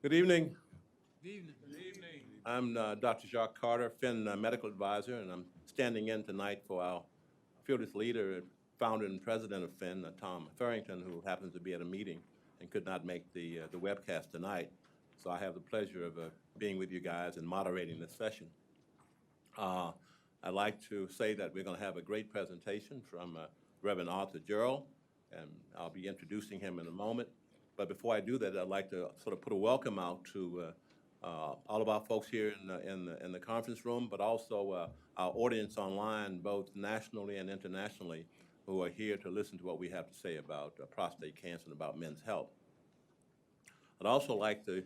Good evening. Good evening. Good evening. I'm Dr. Jacques Carter, Finn Medical Advisor, and I'm standing in tonight for our fearless leader, founder and president of Finn, Tom Farrington, who happens to be at a meeting and could not make the webcast tonight. So I have the pleasure of being with you guys and moderating this session. I'd like to say that we're going to have a great presentation from Reverend Arthur Jerald, and I'll be introducing him in a moment. But before I do that, I'd like to sort of put a welcome out to all of our folks here in the conference room, but also our audience online, both nationally and internationally, who are here to listen to what we have to say about prostate cancer and about men's health. I'd also like to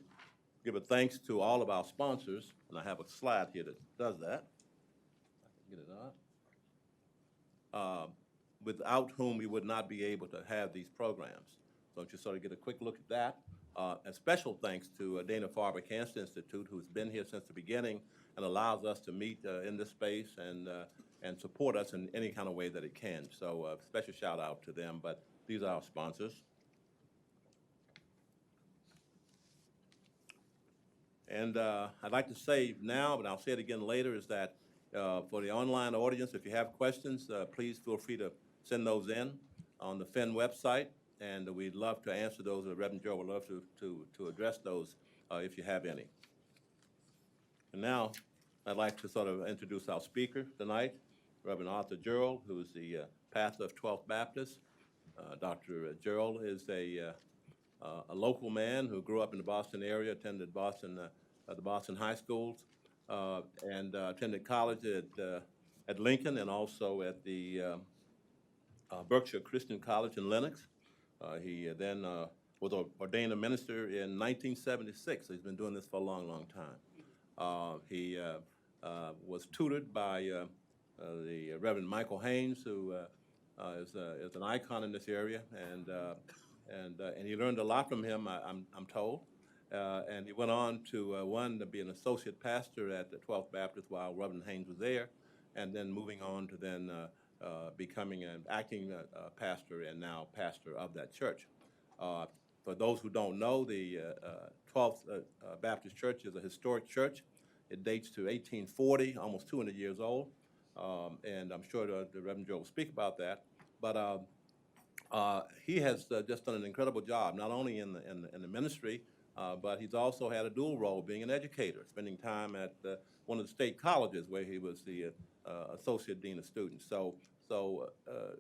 give a thanks to all of our sponsors, and I have a slide here that does that. I can get it up. Without whom we would not be able to have these programs. So just sort of get a quick look at that. A special thanks to Dana-Farber Cancer Institute, who's been here since the beginning and allows us to meet in this space and support us in any kind of way that it can. So special shout out to them, but these are our sponsors. And I'd like to say now, but I'll say it again later, is that for the online audience, if you have questions, please feel free to send those in on the Finn website, and we'd love to answer those. Reverend Jerald would love to address those if you have any. And now, I'd like to sort of introduce our speaker tonight, Reverend Arthur Jerald, who is the pastor of 12th Baptist. Dr. Jerald is a local man who grew up in the Boston area, attended the Boston high schools, and attended college at Lincoln and also at the Berkshire Christian College in Lenox. He then was ordained a minister in 1976, so he's been doing this for a long, long time. He was tutored by the Reverend Michael Haynes, who is an icon in this area, and he learned a lot from him, I'm told. And he went on to be an associate pastor at the 12th Baptist while Reverend Haynes was there, and then moving on to then becoming an acting pastor and now pastor of that church. For those who don't know, the 12th Baptist Church is a historic church. It dates to 1840, almost 200 years old, and I'm sure the Reverend Joe will speak about that. But he has just done an incredible job, not only in the ministry, but he's also had a dual role, being an educator, spending time at one of the state colleges where he was the associate dean of students. So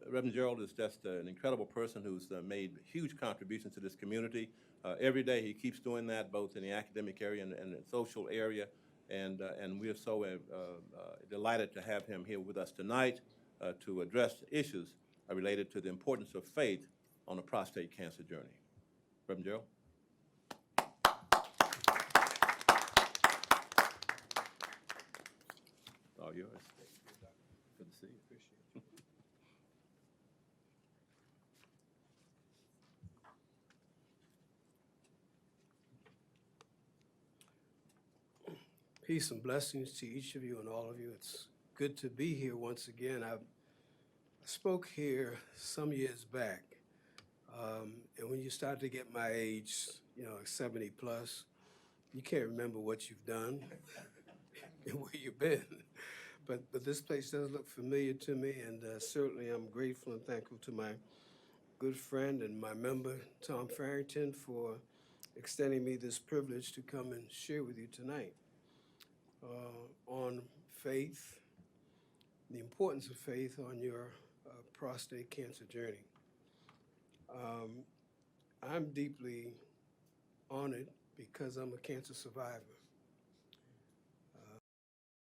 Reverend Jerald is just an incredible person who's made huge contributions to this community. Every day he keeps doing that, both in the academic area and the social area, and we are so delighted to have him here with us tonight to address issues related to the importance of faith on a prostate cancer journey. Reverend Jerald. All yours. Good to see you. Appreciate it. Peace and blessings to each of you and all of you. It's good to be here once again. I spoke here some years back, and when you start to get my age, like 70 plus, you can't remember what you've done and where you've been. But this place does look familiar to me, and certainly I'm grateful and thankful to my good friend and my member, Tom Farrington, for extending me this privilege to come and share with you tonight on faith, the importance of faith on your prostate cancer journey. I'm deeply honored because I'm a cancer survivor.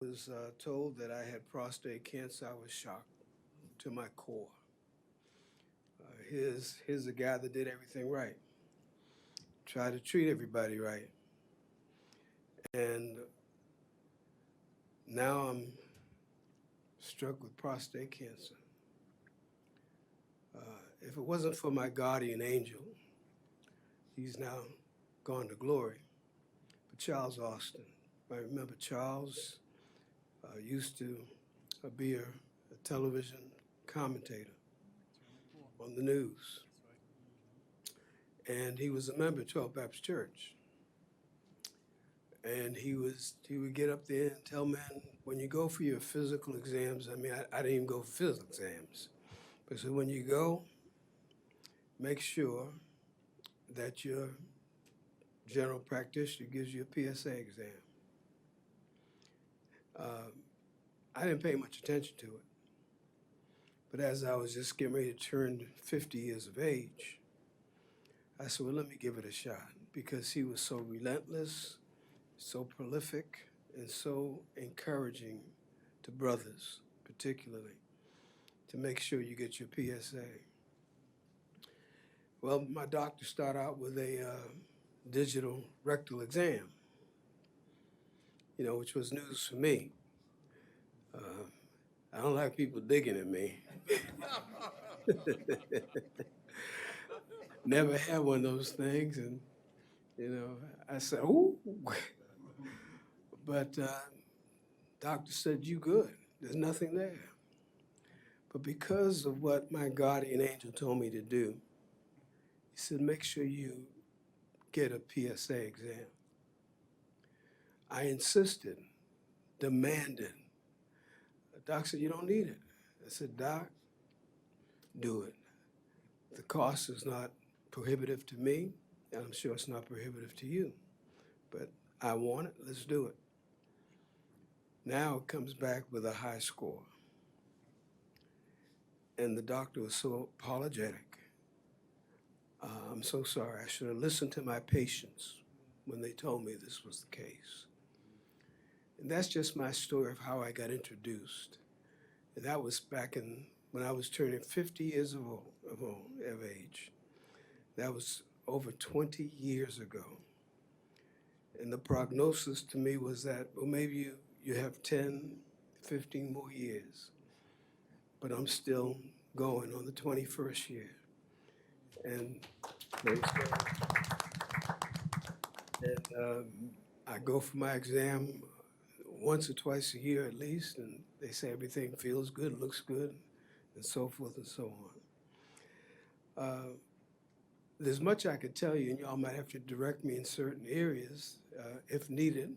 I was told that I had prostate cancer. I was shocked to my core. Here's a guy that did everything right, tried to treat everybody right. And now I'm struck with prostate cancer. If it wasn't for my guardian angel, he's now gone to glory, but Charles Austin. I remember Charles used to be a television commentator on the news. And he was a member of 12th Baptist Church. And he would get up there and tell men, when you go for your physical exams, I mean, I didn't even go for physical exams, but so when you go, make sure that your general practitioner gives you a PSA exam. I didn't pay much attention to it, but as I was just getting ready to turn 50 years of age, I said, well, let me give it a shot, because he was so relentless, so prolific, and so encouraging to brothers, particularly, to make sure you get your PSA. Well, my doctor started out with a digital rectal exam, which was news for me. I don't like people digging at me. Never had one of those things, and I said, "Ooh," but doctor said, "You good? There's nothing there." But because of what my guardian angel told me to do, he said, "Make sure you get a PSA exam." I insisted, demanded. The doc said, "You don't need it." I said, "Doc, do it. The cost is not prohibitive to me, and I'm sure it's not prohibitive to you. But I want it, let's do it." Now it comes back with a high score. And the doctor was so apologetic. "I'm so sorry. I should have listened to my patients when they told me this was the case." And that's just my story of how I got introduced. And that was back when I was turning 50 years of age. That was over 20 years ago. And the prognosis to me was that, well, maybe you have 10, 15 more years. But I'm still going on the 21st year. And praise God. And I go for my exam once or twice a year at least, and they say everything feels good, looks good, and so forth and so on. There's much I could tell you, and y'all might have to direct me in certain areas if needed,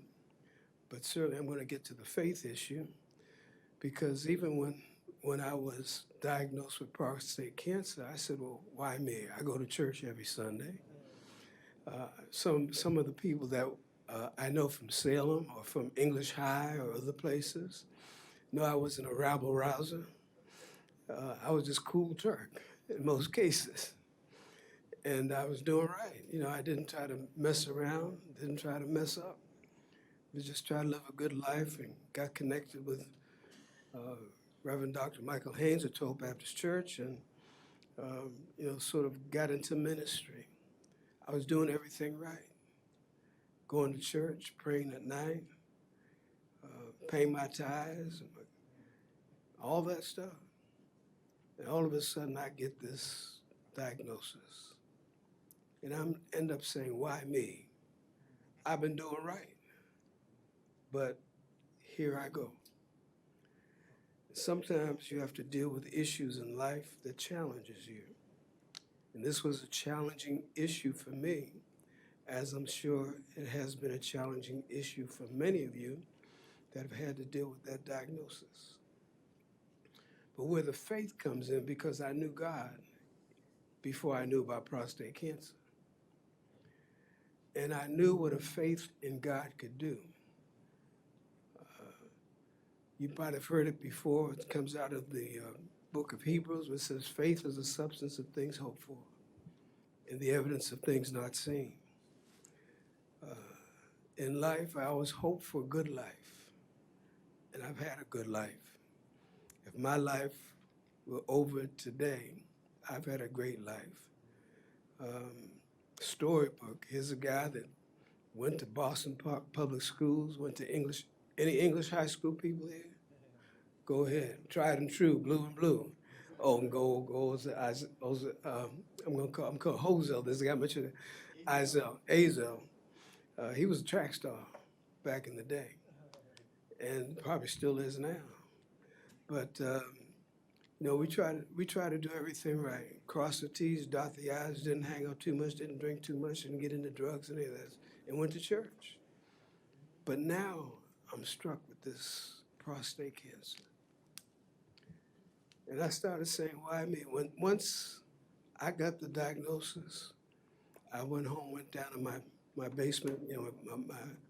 but certainly I'm going to get to the faith issue, because even when I was diagnosed with prostate cancer, I said, well, why me? I go to church every Sunday. Some of the people that I know from Salem or from English High or other places know I wasn't a rabble-rouser. I was just cool Turk in most cases. And I was doing right. I didn't try to mess around, didn't try to mess up. I just tried to live a good life, and got connected with Reverend Dr. Michael Haynes at Toll Baptist Church, and sort of got into ministry. I was doing everything right. Going to church, praying at night, paying my tithes, all that stuff. And all of a sudden I get this diagnosis. And I end up saying, why me? I've been doing right. But here I go. Sometimes you have to deal with issues in life that challenges you. And this was a challenging issue for me, as I'm sure it has been a challenging issue for many of you that have had to deal with that diagnosis. But where the faith comes in, because I knew God before I knew about prostate cancer. And I knew what a faith in God could do. You might have heard it before. It comes out of the book of Hebrews, which says, faith is the substance of things hoped for and the evidence of things not seen. In life, I always hope for a good life, and I've had a good life. If my life were over today, I've had a great life. Storybook, here's a guy that went to Boston Public Schools, went to English. Any English high school people here? Go ahead. Tried and true, blue and blue. Oh, and gold, I'm called Hozel. This guy mentioned Azel. He was a track star back in the day, and probably still is now. But we try to do everything right. Cross the T's, dot the I's, didn't hang out too much, didn't drink too much, didn't get into drugs and any of that, and went to church. But now I'm struck with this prostate cancer. And I started saying, why me? Once I got the diagnosis, I went home, went down to my basement,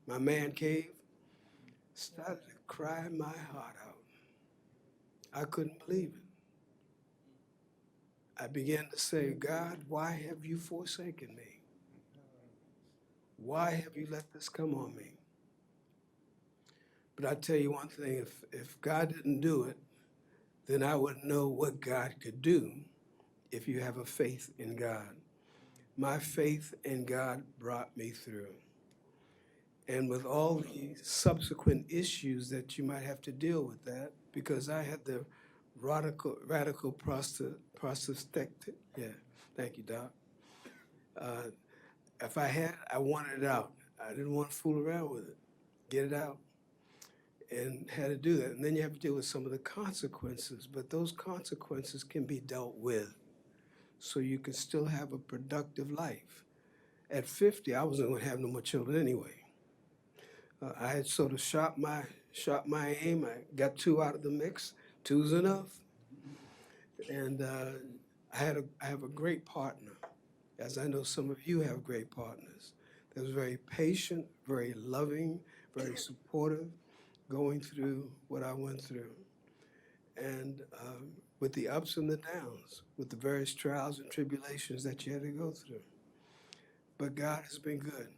my man cave, started to cry my heart out. I couldn't believe it. I began to say, God, why have you forsaken me? Why have you let this come on me? But I tell you one thing, if God didn't do it, then I would know what God could do if you have a faith in God. My faith in God brought me through. And with all the subsequent issues that you might have to deal with that, because I had the radical prostatectomy. Yeah, thank you, Doc. If I wanted it out. I didn't want to fool around with it. Get it out. And had to do that. And then you have to deal with some of the consequences, but those consequences can be dealt with so you can still have a productive life. At 50, I wasn't going to have no more children anyway. I had sort of shot my aim. I got 2 out of the mix. 2's enough. And I have a great partner, as I know some of you have great partners. That was very patient, very loving, very supportive, going through what I went through. And with the ups and the downs, with the various trials and tribulations that you had to go through. But God has been good.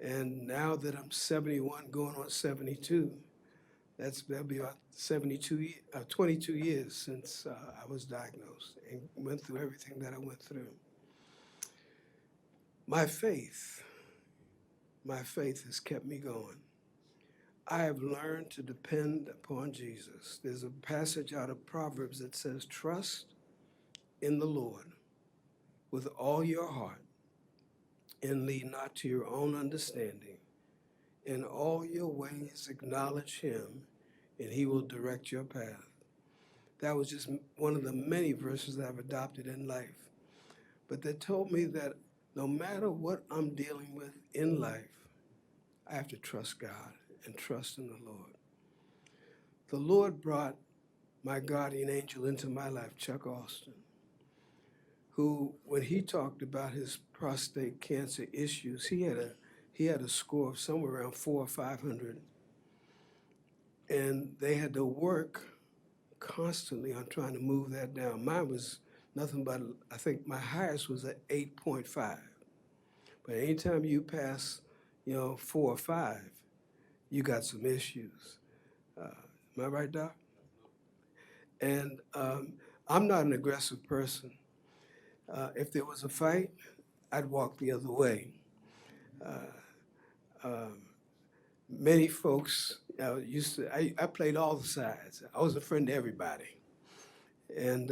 And now that I'm 71, going on 72, that'll be about 22 years since I was diagnosed and went through everything that I went through. My faith has kept me going. I have learned to depend upon Jesus. There's a passage out of Proverbs that says, trust in the Lord with all your heart and lean not to your own understanding. In all your ways acknowledge him, and he will direct your path. That was just one of the many verses I've adopted in life. But that told me that no matter what I'm dealing with in life, I have to trust God and trust in the Lord. The Lord brought my guardian angel into my life, Chuck Austin, who, when he talked about his prostate cancer issues, he had a score of somewhere around 400 or 500. And they had to work constantly on trying to move that down. Mine was nothing but, I think my highest was at 8.5. But anytime you pass, 4 or 5, you got some issues. Am I right, Doc? And I'm not an aggressive person. If there was a fight, I'd walk the other way. Many folks I played all the sides. I was a friend to everybody. And,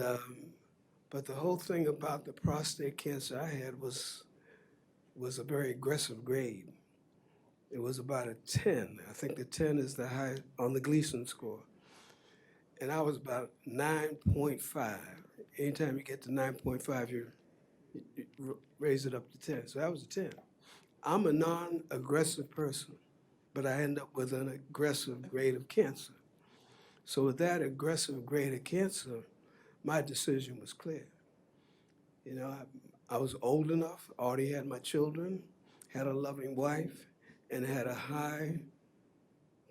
but the whole thing about the prostate cancer I had was a very aggressive grade. It was about a 10. I think the 10 is the high on the Gleason score. And I was about 9.5. Anytime you get to 9.5, you raise it up to 10. So that was a 10. I'm a non-aggressive person, but I end up with an aggressive grade of cancer. So with that aggressive grade of cancer, my decision was clear. I was old enough, already had my children, had a loving wife, and had a high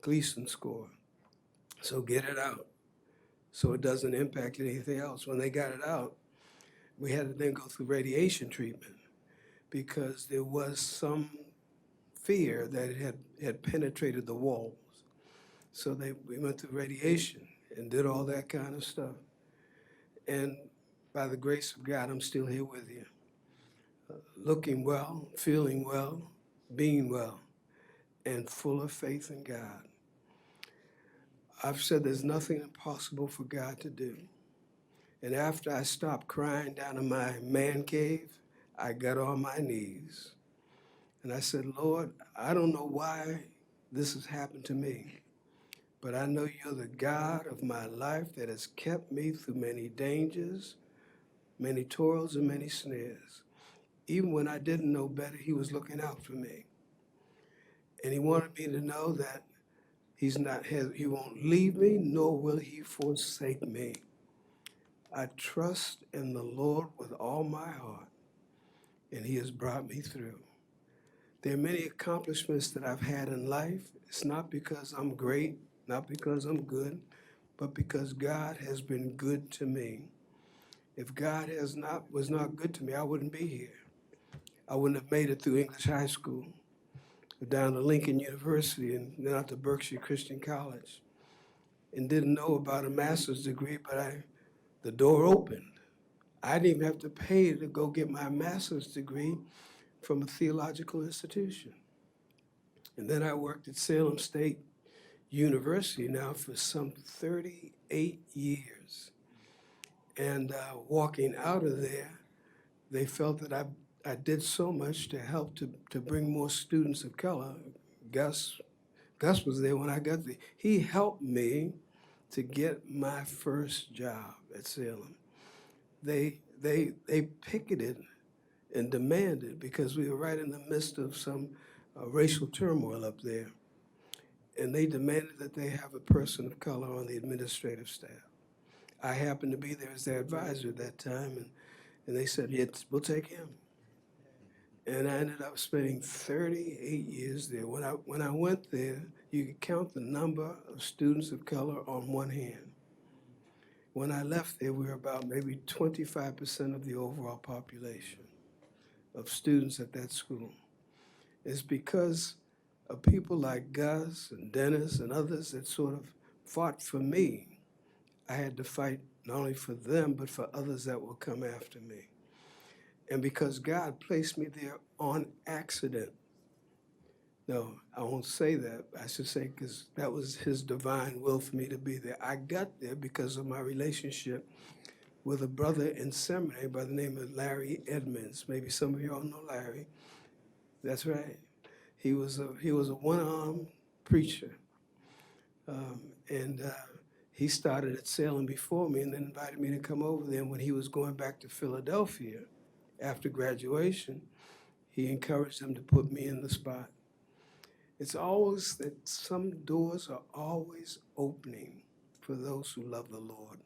Gleason score. So get it out so it doesn't impact anything else. When they got it out, we had to then go through radiation treatment because there was some fear that it had penetrated the walls. So we went through radiation and did all that kind of stuff. And by the grace of God, I'm still here with you. Looking well, feeling well, being well, and full of faith in God. I've said there's nothing impossible for God to do. And after I stopped crying down in my man cave, I got on my knees. And I said, Lord, I don't know why this has happened to me, but I know you're the God of my life that has kept me through many dangers, many toils, and many snares. Even when I didn't know better, he was looking out for me. And he wanted me to know that he won't leave me, nor will he forsake me. I trust in the Lord with all my heart, and he has brought me through. There are many accomplishments that I've had in life. It's not because I'm great, not because I'm good, but because God has been good to me. If God was not good to me, I wouldn't be here. I wouldn't have made it through English high school, down to Lincoln University, and then out to Berkshire Christian College, and didn't know about a master's degree, but the door opened. I didn't even have to pay to go get my master's degree from a theological institution. And then I worked at Salem State University now for some 38 years. And walking out of there, they felt that I did so much to help to bring more students of color. Gus was there when I got there. He helped me to get my first job at Salem. They picketed and demanded, because we were right in the midst of some racial turmoil up there, and they demanded that they have a person of color on the administrative staff. I happened to be there as their advisor at that time, and they said, yes, we'll take him. And I ended up spending 38 years there. When I went there, you could count the number of students of color on one hand. When I left there, we were about maybe 25% of the overall population of students at that school. It's because of people like Gus and Dennis and others that sort of fought for me. I had to fight not only for them, but for others that will come after me. And because God placed me there on accident. No, I won't say that. I should say because that was his divine will for me to be there. I got there because of my relationship with a brother in seminary by the name of Larry Edmonds. Maybe some of you all know Larry. That's right. He was a one-armed preacher. And he started at Salem before me and then invited me to come over there. And when he was going back to Philadelphia after graduation, he encouraged them to put me in the spot. It's always that some doors are always opening for those who love the Lord.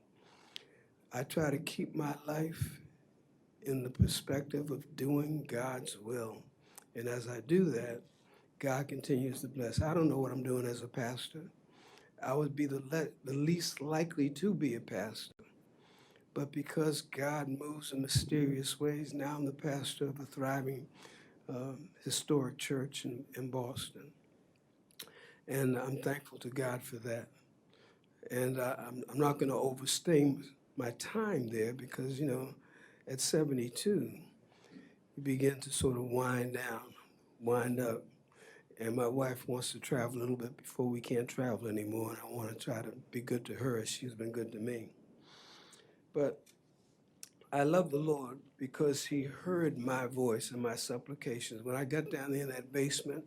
I try to keep my life in the perspective of doing God's will. And as I do that, God continues to bless. I don't know what I'm doing as a pastor. I would be the least likely to be a pastor. But because God moves in mysterious ways, now I'm the pastor of a thriving historic church in Boston. And I'm thankful to God for that. And I'm not going to overstay my time there because, at 72, you begin to sort of wind down, wind up. And my wife wants to travel a little bit before we can't travel anymore. And I want to try to be good to her as she's been good to me. But I love the Lord because he heard my voice and my supplications. When I got down there in that basement,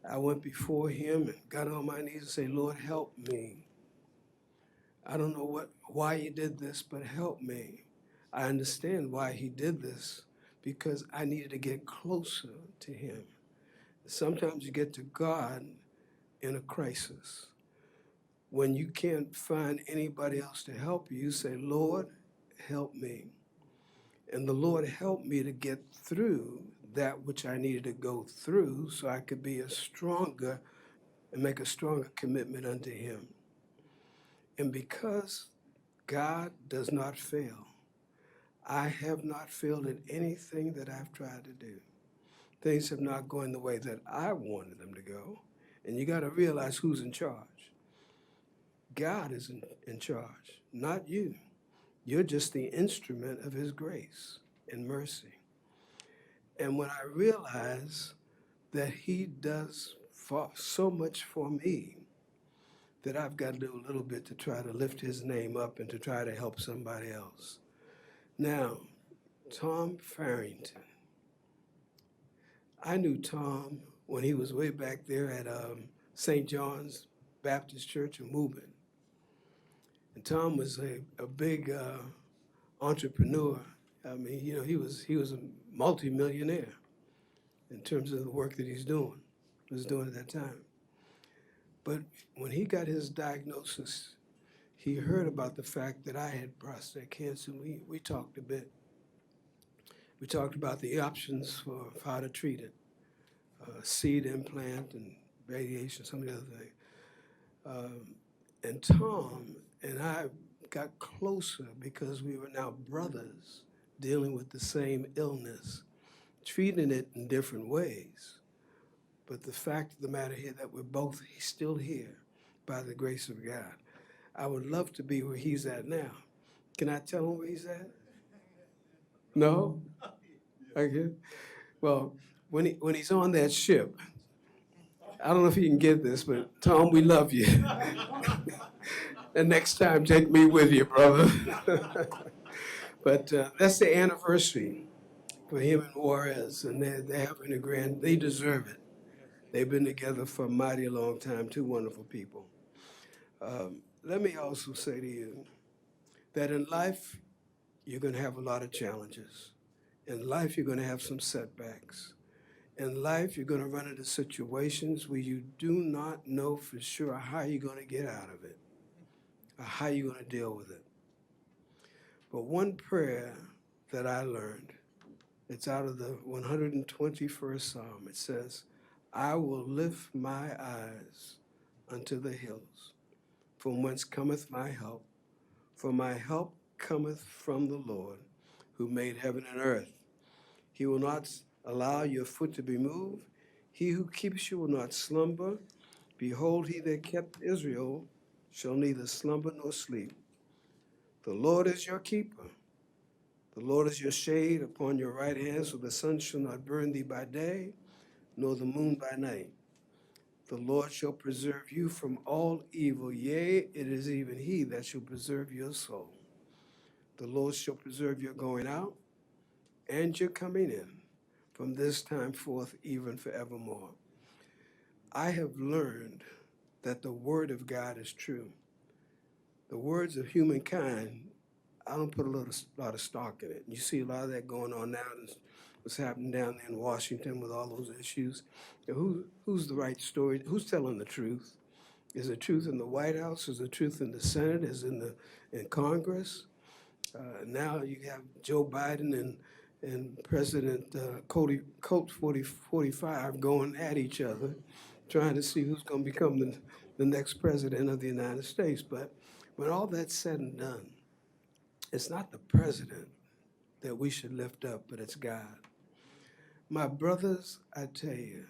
I went before him and got on my knees and said, Lord, help me. I don't know why you did this, but help me. I understand why he did this, because I needed to get closer to him. Sometimes you get to God in a crisis. When you can't find anybody else to help you, you say, Lord, help me. And the Lord helped me to get through that which I needed to go through so I could be make a stronger commitment unto him. And because God does not fail, I have not failed at anything that I've tried to do. Things have not gone the way that I wanted them to go. And you got to realize who's in charge. God is in charge, not you. You're just the instrument of his grace and mercy. And when I realize that he does so much for me, that I've got to do a little bit to try to lift his name up and to try to help somebody else. Now, Tom Farrington. I knew Tom when he was way back there at St. John's Baptist Church in Mubin. And Tom was a big entrepreneur. I mean, he was a multimillionaire in terms of the work that he's doing. was doing at that time. But when he got his diagnosis, he heard about the fact that I had prostate cancer. We talked a bit. We talked about the options for how to treat it, seed implant and radiation, some of the other things. And Tom and I got closer because we were now brothers dealing with the same illness, treating it in different ways. But the fact of the matter here that we're both still here by the grace of God. I would love to be where he's at now. Can I tell him where he's at? No? Okay. Well, when he's on that ship, I don't know if he can get this, but Tom, we love you. And next time, take me with you, brother. But that's the anniversary for him and Juarez, and they're having a grand, they deserve it. They've been together for a mighty long time, two wonderful people. Let me also say to you that in life, you're going to have a lot of challenges. In life, you're going to have some setbacks. In life, you're going to run into situations where you do not know for sure how you're going to get out of it or how you're going to deal with it. But one prayer that I learned, it's out of the 121st Psalm. It says, I will lift my eyes unto the hills, from whence cometh my help. For my help cometh from the Lord, who made heaven and earth. He will not allow your foot to be moved. He who keeps you will not slumber. Behold, he that kept Israel shall neither slumber nor sleep. The Lord is your keeper. The Lord is your shade upon your right hand, so the sun shall not burn thee by day, nor the moon by night. The Lord shall preserve you from all evil. Yea, it is even he that shall preserve your soul. The Lord shall preserve your going out and your coming in from this time forth, even forevermore. I have learned that the word of God is true. The words of humankind, I don't put a lot of stock in it. You see a lot of that going on now. What's happening down there in Washington with all those issues. Who's the right story? Who's telling the truth? Is the truth in the White House? Is the truth in the Senate? Is in Congress? Now you have Joe Biden and President Colt 45 going at each other, trying to see who's going to become the next president of the United States. But when all that's said and done, it's not the president that we should lift up, but it's God. My brothers, I tell you,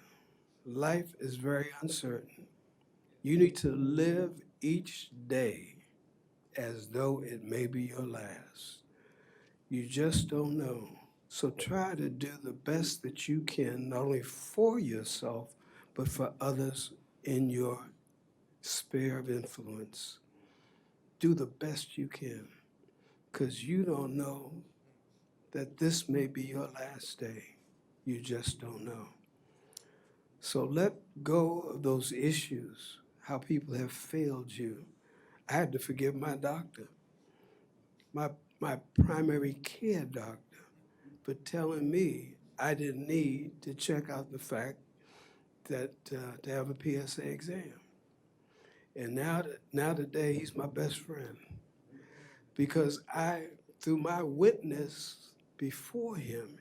life is very uncertain. You need to live each day as though it may be your last. You just don't know. So try to do the best that you can, not only for yourself, but for others in your sphere of influence. Do the best you can, because you don't know that this may be your last day. You just don't know. So let go of those issues, how people have failed you. I had to forgive my doctor, my primary care doctor, for telling me I didn't need to check out the fact that to have a PSA exam. And now today, he's my best friend, because through my witness before him,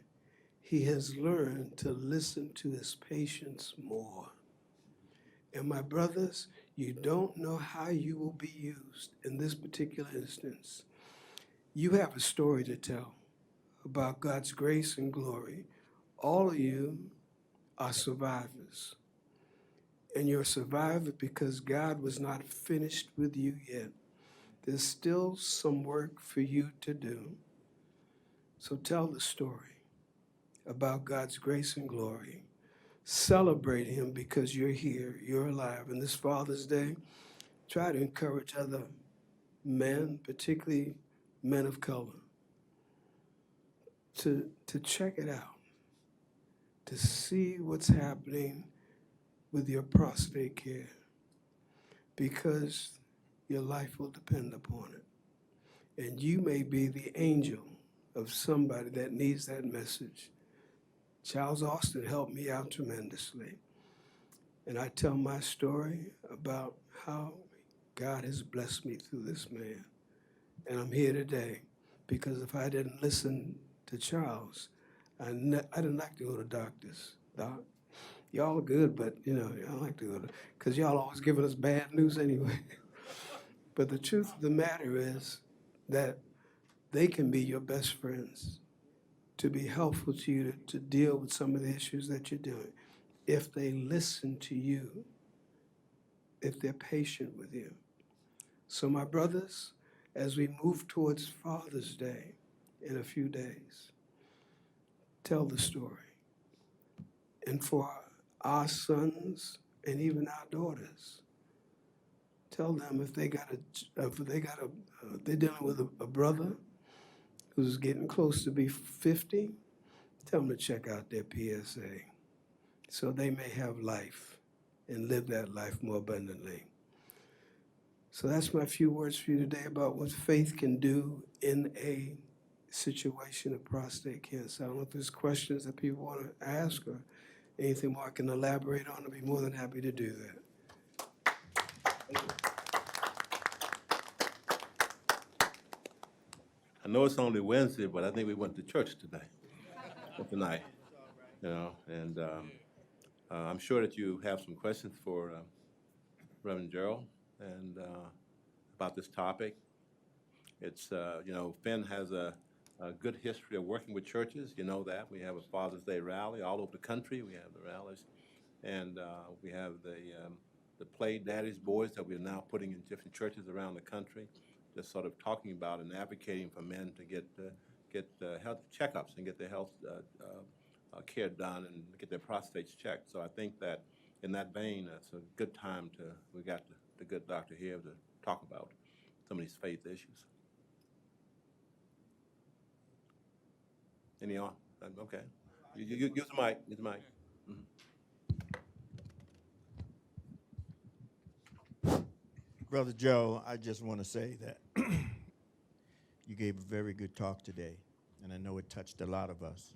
he has learned to listen to his patients more. And my brothers, you don't know how you will be used in this particular instance. You have a story to tell about God's grace and glory. All of you are survivors. And you're a survivor because God was not finished with you yet. There's still some work for you to do. So tell the story about God's grace and glory. Celebrate him because you're here, you're alive. And this Father's Day, try to encourage other men, particularly men of color, to check it out, to see what's happening with your prostate care, because your life will depend upon it. And you may be the angel of somebody that needs that message. Charles Austin helped me out tremendously. And I tell my story about how God has blessed me through this man. And I'm here today because if I didn't listen to Charles, I didn't like to go to doctors. Doc, y'all are good, but I don't like to go to, because y'all always giving us bad news anyway. But the truth of the matter is that they can be your best friends to be helpful to you to deal with some of the issues that you're doing. If they listen to you, if they're patient with you. So my brothers, as we move towards Father's Day in a few days, tell the story. And for our sons and even our daughters, tell them if they're dealing with a brother who's getting close to be 50, tell them to check out their PSA so they may have life and live that life more abundantly. So that's my few words for you today about what faith can do in a situation of prostate cancer. I don't know if there's questions that people want to ask or anything more I can elaborate on. I'd be more than happy to do that. I know it's only Wednesday, but I think we went to church tonight, and I'm sure that you have some questions for Reverend Jerald and about this topic. It's, Finn has a good history of working with churches. You know that. We have a Father's Day rally all over the country. We have the rallies. And we have the Play Daddy's Boys that we're now putting in different churches around the country, just sort of talking about and advocating for men to get health checkups and get their health care done and get their prostates checked. So I think that in that vein, it's a good time we got the good doctor here to talk about some of these faith issues. Any on? Okay. Use the mic. Use the mic. Brother Joe, I just want to say that you gave a very good talk today, and I know it touched a lot of us.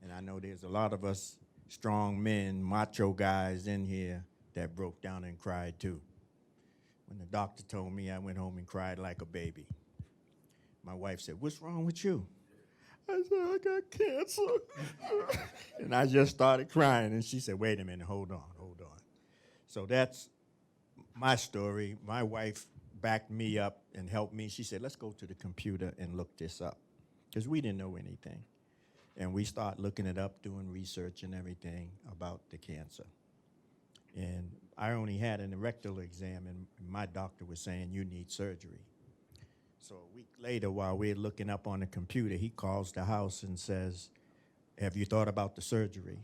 And I know there's a lot of us strong men, macho guys in here that broke down and cried too. When the doctor told me, I went home and cried like a baby. My wife said, "What's wrong with you?" I said, "I got cancer." And I just started crying, and she said, "Wait a minute, hold on. So that's my story. My wife backed me up and helped me. She said, "Let's go to the computer and look this up," because we didn't know anything. And we start looking it up, doing research and everything about the cancer. And I only had an rectal exam, and my doctor was saying, "You need surgery." So a week later, while we're looking up on the computer, he calls the house and says, "Have you thought about the surgery?"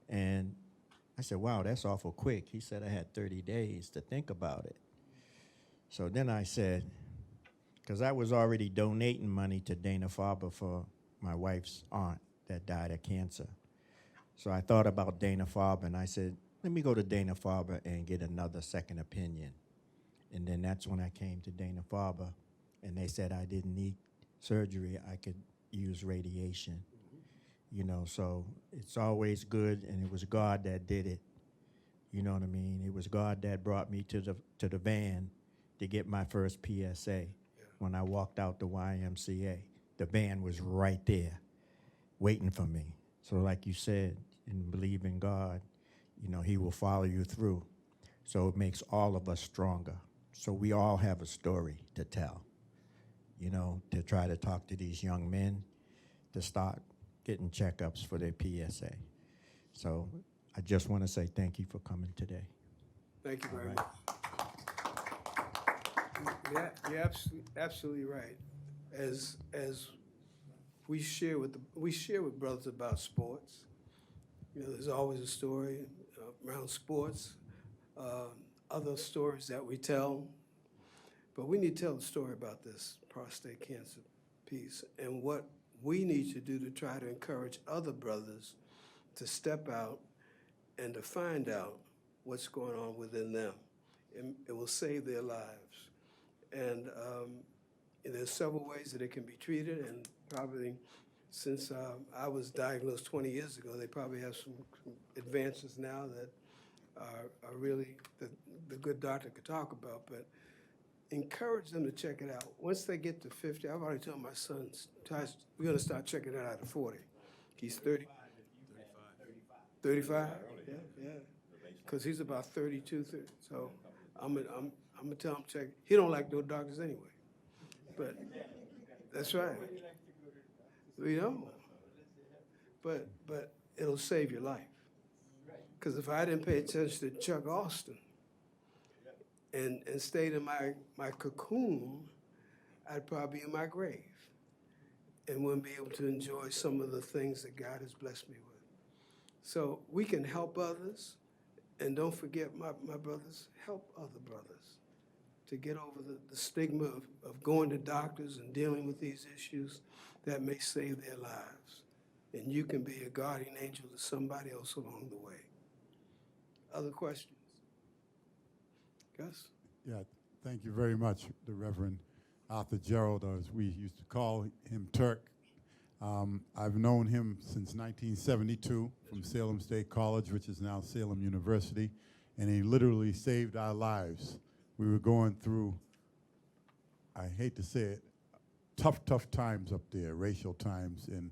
And I said, "Wow, that's awful quick." He said I had 30 days to think about it. So then I said, because I was already donating money to Dana-Farber for my wife's aunt that died of cancer. So I thought about Dana-Farber, and I said, let me go to Dana-Farber and get another second opinion. And then that's when I came to Dana-Farber, and they said I didn't need surgery. I could use radiation. So it's always good, and it was God that did it. You know what I mean? It was God that brought me to the van to get my first PSA. When I walked out the YMCA, the van was right there waiting for me. So like you said, and believe in God, he will follow you through. So it makes all of us stronger. So we all have a story to tell, to try to talk to these young men to start getting checkups for their PSA. So I just want to say thank you for coming today. Thank you very much. Yeah, you're absolutely right. As we share with brothers about sports, there's always a story around sports, other stories that we tell, but we need to tell the story about this prostate cancer piece and what we need to do to try to encourage other brothers to step out and to find out what's going on within them. It will save their lives. And there's several ways that it can be treated, and probably since I was diagnosed 20 years ago, they probably have some advances now that are really the good doctor could talk about, but encourage them to check it out. Once they get to 50, I've already told my sons, we're gonna start checking it out at 40. He's 30. 35? Yeah, yeah. Because he's about 32, 30. So I'm gonna tell him check. He don't like no doctors anyway. But that's right. We know. But it'll save your life. Because if I didn't pay attention to Chuck Austin and stayed in my cocoon, I'd probably be in my grave and wouldn't be able to enjoy some of the things that God has blessed me with. So we can help others, and don't forget, my brothers, help other brothers to get over the stigma of going to doctors and dealing with these issues that may save their lives. And you can be a guardian angel to somebody else along the way. Other questions? Gus? Yeah, thank you very much, the Reverend Arthur Jerald, or as we used to call him, Turk. I've known him since 1972 from Salem State College, which is now Salem University, and he literally saved our lives. We were going through, I hate to say it, tough times up there, racial times, and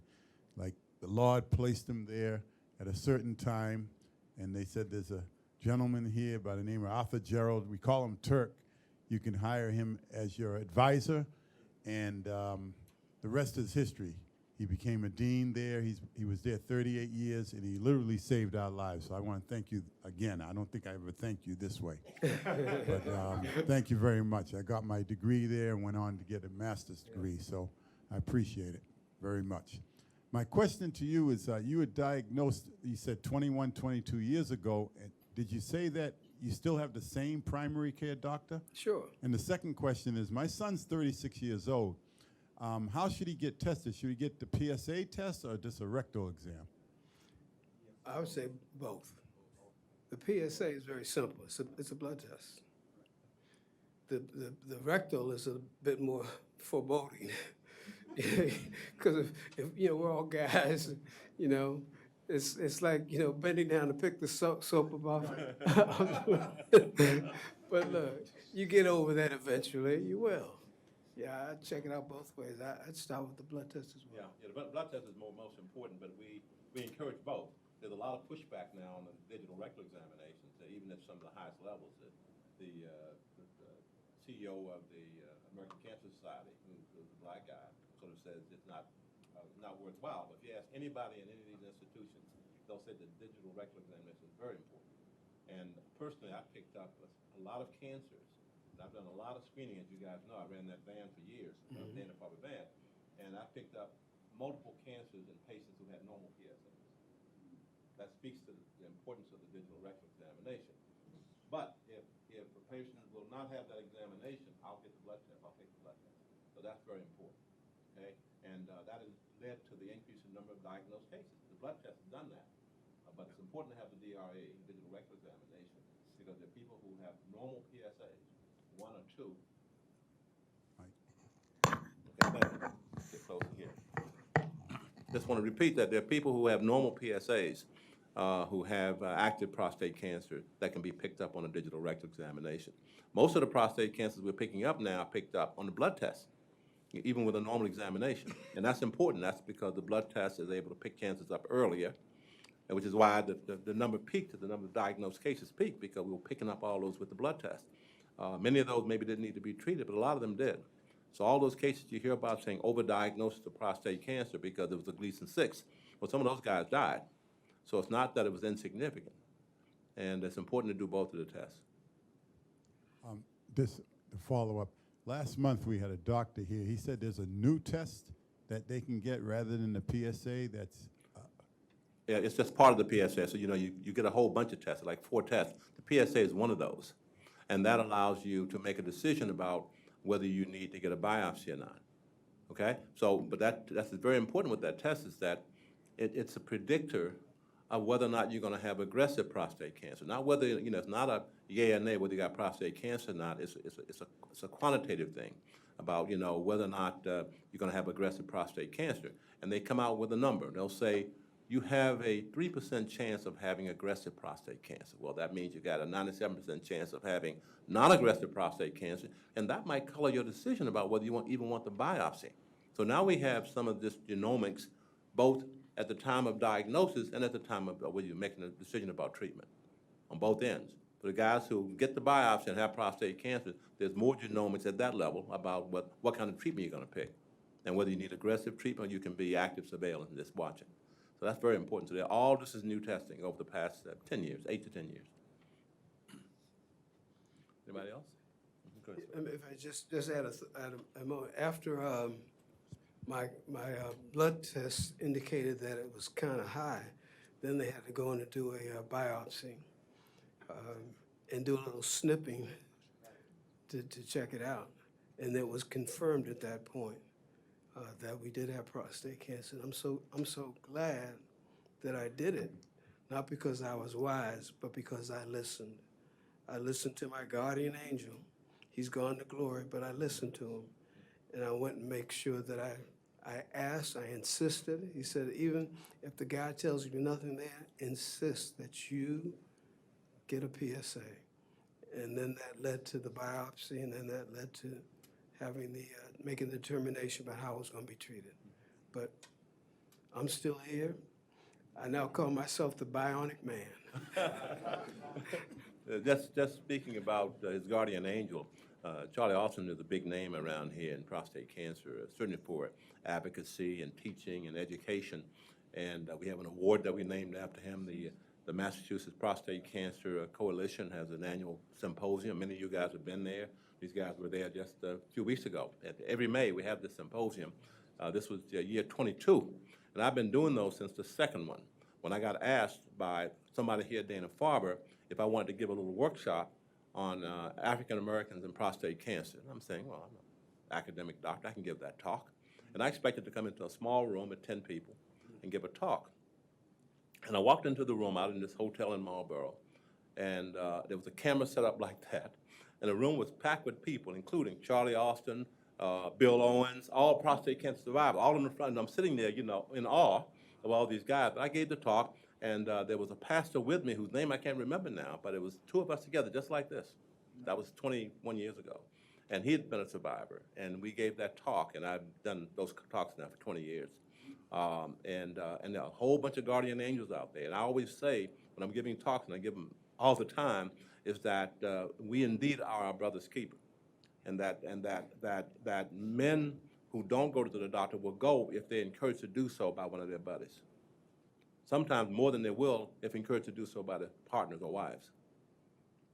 like the Lord placed him there at a certain time, and they said there's a gentleman here by the name of Arthur Jerald. We call him Turk. You can hire him as your advisor, and the rest is history. He became a dean there. He was there 38 years, and he literally saved our lives. So I want to thank you again. I don't think I ever thanked you this way. But thank you very much. I got my degree there and went on to get a master's degree, so I appreciate it very much. My question to you is, you were diagnosed, you said 21, 22 years ago. And did you say that you still have the same primary care doctor? Sure. And the second question is, my son's 36 years old. How should he get tested? Should he get the PSA test or just a rectal exam? I would say both. The PSA is very simple. It's a blood test. The rectal is a bit more foreboding. Because if we're all guys, it's like, bending down to pick the soap above. But look, you get over that eventually, you will. Yeah, I'd check it out both ways. I'd start with the blood test as well. Yeah, the blood test is most important, but we encourage both. There's a lot of pushback now on the digital rectal examinations, even at some of the highest levels. The CEO of the American Cancer Society, who's a black guy, sort of says it's not worthwhile. But if you ask anybody in any of these institutions, they'll say the digital rectal examination is very important. And personally, I picked up a lot of cancers. I've done a lot of screening, as you guys know. I ran that van for years, Dana-Farber van, and I picked up multiple cancers in patients who had normal PSAs. That speaks to the importance of the digital rectal examination. But if a patient will not have that examination, I'll get the blood test. I'll take the blood test. So that's very important. Okay, and that has led to the increase in number of diagnosed cases. The blood test has done that, but it's important to have the DRE, digital rectal examination, because there are people who have normal PSAs. One or two. Right. Okay, get closer here. Just want to repeat that there are people who have normal PSAs who have active prostate cancer that can be picked up on a digital rectal examination. Most of the prostate cancers we're picking up now are picked up on the blood test, even with a normal examination. And that's important. That's because the blood test is able to pick cancers up earlier, and which is why the number peaked, the number of diagnosed cases peaked, because we were picking up all those with the blood test. Many of those maybe didn't need to be treated, but a lot of them did. So all those cases you hear about saying overdiagnosis of prostate cancer because it was a Gleason 6, well, some of those guys died. So it's not that it was insignificant. And it's important to do both of the tests. This to follow up. Last month we had a doctor here. He said there's a new test that they can get rather than the PSA that's... Yeah, it's just part of the PSA. So, you get a whole bunch of tests, like 4 tests. The PSA is one of those. And that allows you to make a decision about whether you need to get a biopsy or not. Okay? So, but that's very important with that test, is that it's a predictor of whether or not you're going to have aggressive prostate cancer. Not whether, it's not a yay or nay whether you got prostate cancer or not. It's a quantitative thing about, whether or not you're going to have aggressive prostate cancer. And they come out with a number. They'll say you have a 3% chance of having aggressive prostate cancer. Well, that means you got a 97% chance of having non-aggressive prostate cancer, and that might color your decision about whether you even want the biopsy. So now we have some of this genomics, both at the time of diagnosis and at the time of when you're making a decision about treatment, on both ends. For the guys who get the biopsy and have prostate cancer, there's more genomics at that level about what kind of treatment you're going to pick, and whether you need aggressive treatment or you can be active surveillance and just watching. So that's very important. So all this is new testing over the past 10 years, 8 to 10 years. Anybody else? Go ahead, sir. If I just add a moment, after my blood test indicated that it was kind of high, then they had to go in and do a biopsy and do a little snipping to check it out. And it was confirmed at that point that we did have prostate cancer. And I'm so glad that I did it, not because I was wise, but because I listened. I listened to my guardian angel. He's gone to glory, but I listened to him. And I went and make sure that I asked, I insisted. He said, even if the guy tells you nothing there, insist that you get a PSA. And then that led to the biopsy, and then that led to having making the determination about how I was going to be treated. But I'm still here. I now call myself the Bionic Man. Just speaking about his guardian angel, Charlie Austin is a big name around here in prostate cancer, certainly for advocacy and teaching and education. And we have an award that we named after him. The Massachusetts Prostate Cancer Coalition has an annual symposium. Many of you guys have been there. These guys were there just a few weeks ago. Every May, we have this symposium. This was year 22, and I've been doing those since the second one. When I got asked by somebody here at Dana-Farber if I wanted to give a little workshop on African Americans and prostate cancer. And I'm saying, well, I'm an academic doctor, I can give that talk. And I expected to come into a small room with 10 people and give a talk. And I walked into the room out in this hotel in Marlboro, and there was a camera set up like that. And the room was packed with people, including Charlie Austin, Bill Owens, all prostate cancer survivors, all in the front. And I'm sitting there, you know, in awe of all these guys. But I gave the talk, and there was a pastor with me whose name I can't remember now, but it was two of us together, just like this. That was 21 years ago. And he had been a survivor, and we gave that talk, and I've done those talks now for 20 years. And there are a whole bunch of guardian angels out there. And I always say, when I'm giving talks, and I give them all the time, is that we indeed are our brother's keeper, and that men who don't go to the doctor will go if they're encouraged to do so by one of their buddies. Sometimes more than they will if encouraged to do so by their partners or wives,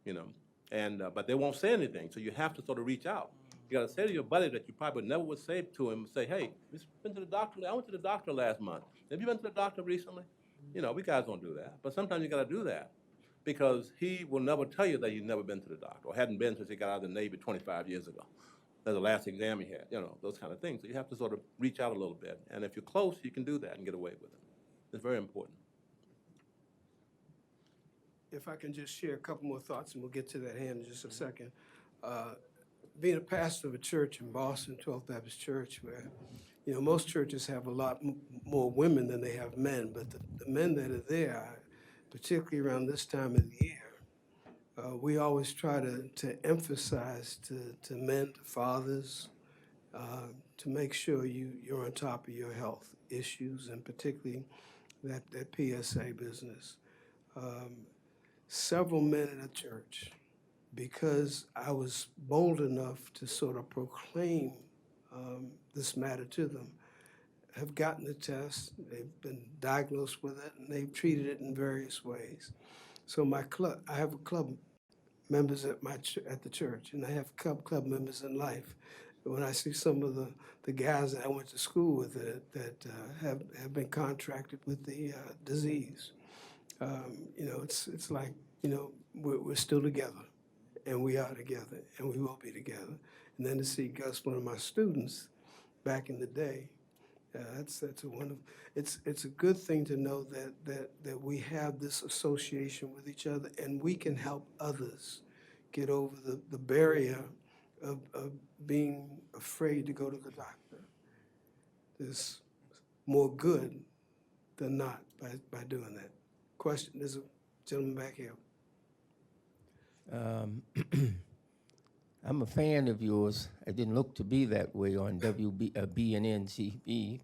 you know. And but they won't say anything, so you have to sort of reach out. You got to say to your buddy that you probably never would say to him, say, hey, you been to the doctor? I went to the doctor last month. Have you been to the doctor recently? You know, we guys don't do that, but sometimes you got to do that, because he will never tell you that you've never been to the doctor or hadn't been since he got out of the Navy 25 years ago. That's the last exam he had, you know, those kind of things. So you have to sort of reach out a little bit. And if you're close, you can do that and get away with it. It's very important. If I can just share a couple more thoughts, and we'll get to that hand in just a second. Being a pastor of a church in Boston, 12th Baptist Church, where, you know, most churches have a lot more women than they have men, but the men that are there, particularly around this time of the year, we always try to emphasize to men, to fathers, to make sure you're on top of your health issues, and particularly that PSA business. Several men in the church, because I was bold enough to sort of proclaim this matter to them, have gotten the test, they've been diagnosed with it, and they've treated it in various ways. So my club, I have a club members at the church, and I have club members in life. When I see some of the guys that I went to school with that have been contracted with the disease, you know, it's like, you know, we're still together, and we are together, and we will be together. And then to see Gus, one of my students, back in the day, that's a wonderful. It's a good thing to know that we have this association with each other, and we can help others get over the barrier of being afraid to go to the doctor. There's more good than not by doing that. Question, there's a gentleman back here. I'm a fan of yours. I didn't look to be that way on BNN TV,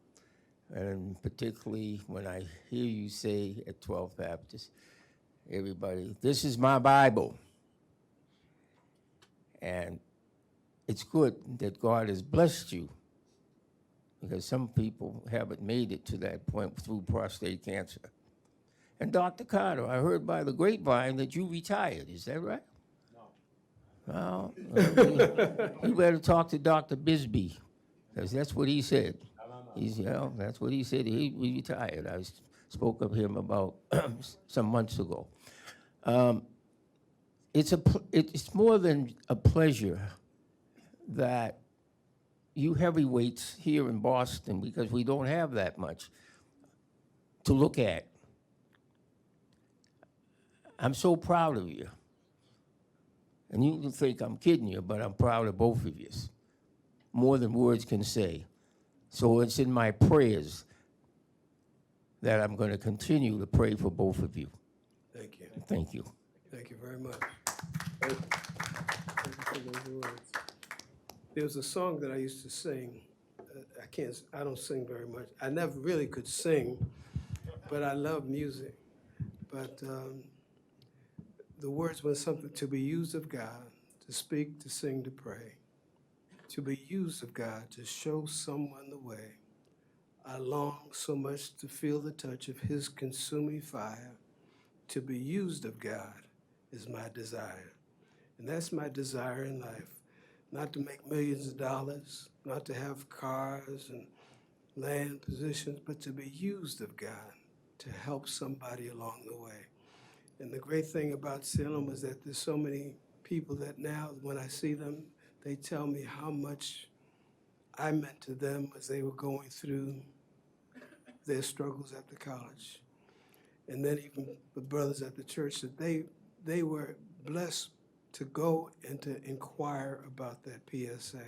and particularly when I hear you say at 12 Baptist, everybody, this is my Bible. And it's good that God has blessed you, because some people haven't made it to that point through prostate cancer. And Dr. Carter, I heard by the grapevine that you retired. Is that right? Well, you better talk to Dr. Bisbee, because that's what he said. That's what he said. He retired. I spoke of him about some months ago. It's more than a pleasure that you heavyweights here in Boston, because we don't have that much to look at. I'm so proud of you. And you can think I'm kidding you, but I'm proud of both of you, more than words can say. So it's in my prayers that I'm going to continue to pray for both of you. Thank you. Thank you. Thank you very much. Thank you for those words. There was a song that I used to sing. I don't sing very much. I never really could sing, but I love music. But the words were something: to be used of God, to speak, to sing, to pray. To be used of God, to show someone the way. I long so much to feel the touch of his consuming fire. To be used of God is my desire. And that's my desire in life. Not to make millions of dollars, not to have cars and land positions, but to be used of God, to help somebody along the way. And the great thing about Salem is that there's so many people that now, when I see them, they tell me how much I meant to them as they were going through their struggles at the college. And then even the brothers at the church, that they were blessed to go and to inquire about that PSA.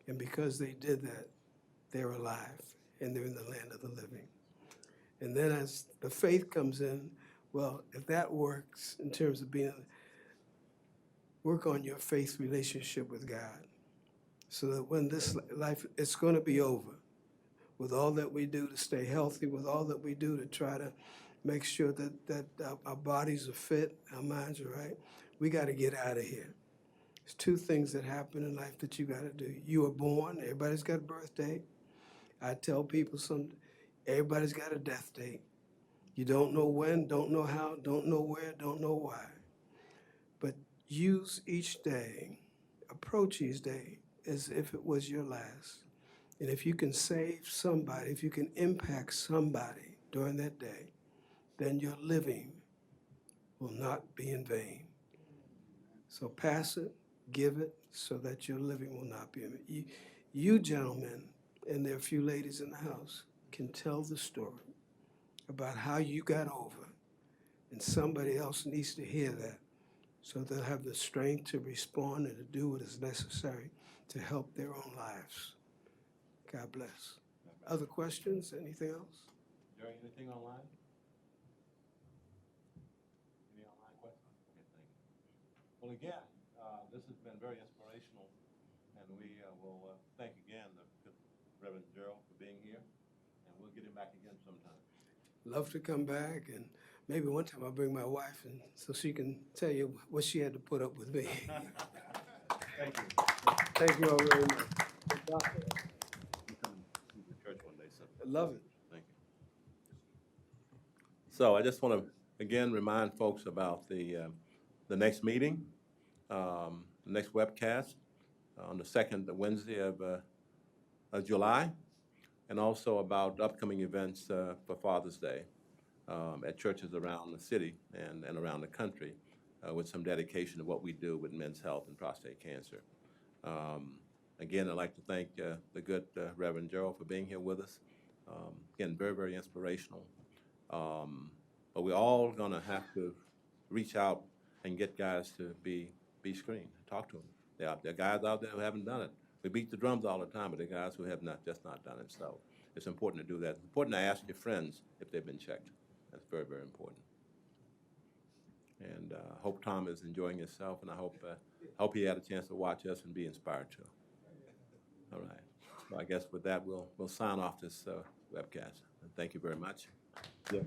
And because they did that, they're alive and they're in the land of the living. And then as the faith comes in, well, if that works in terms of work on your faith relationship with God, so that when this life, it's going to be over, with all that we do to stay healthy, with all that we do to try to make sure that our bodies are fit, our minds are right, we got to get out of here. There's two things that happen in life that you got to do. You are born, everybody's got a birthday. I tell people everybody's got a death date. You don't know when, don't know how, don't know where, don't know why. But use each day, approach each day as if it was your last. And if you can save somebody, if you can impact somebody during that day, then your living will not be in vain. So pass it, give it, so that your living will not be in vain. You gentlemen, and there are a few ladies in the house, can tell the story about how you got over, and somebody else needs to hear that, so they'll have the strength to respond and to do what is necessary to help their own lives. God bless. Other questions? Anything else? Jerry, anything online? Any online questions? Okay, thank you. Well, again, this has been very inspirational, and we will thank again the Reverend Jerald for being here, and we'll get him back again sometime. Love to come back, and maybe one time I'll bring my wife in so she can tell you what she had to put up with me. Thank you. Thank you all very much. You come to the church one day, son. I love it. Thank you. So I just want to, again, remind folks about the next meeting, the next webcast on the second Wednesday of July, and also about upcoming events for Father's Day at churches around the city and around the country with some dedication to what we do with men's health and prostate cancer. Again, I'd like to thank the good Reverend Jerald for being here with us. Again, very, very inspirational. But we're all going to have to reach out and get guys to be screened, talk to them. There are guys out there who haven't done it. We beat the drums all the time, but there are guys who have just not done it. So it's important to do that. It's important to ask your friends if they've been checked. That's very, very important. And hope Tom is enjoying himself, and I hope he had a chance to watch us and be inspired too. All right. Well, I guess with that, we'll sign off this webcast. And thank you very much. Yeah.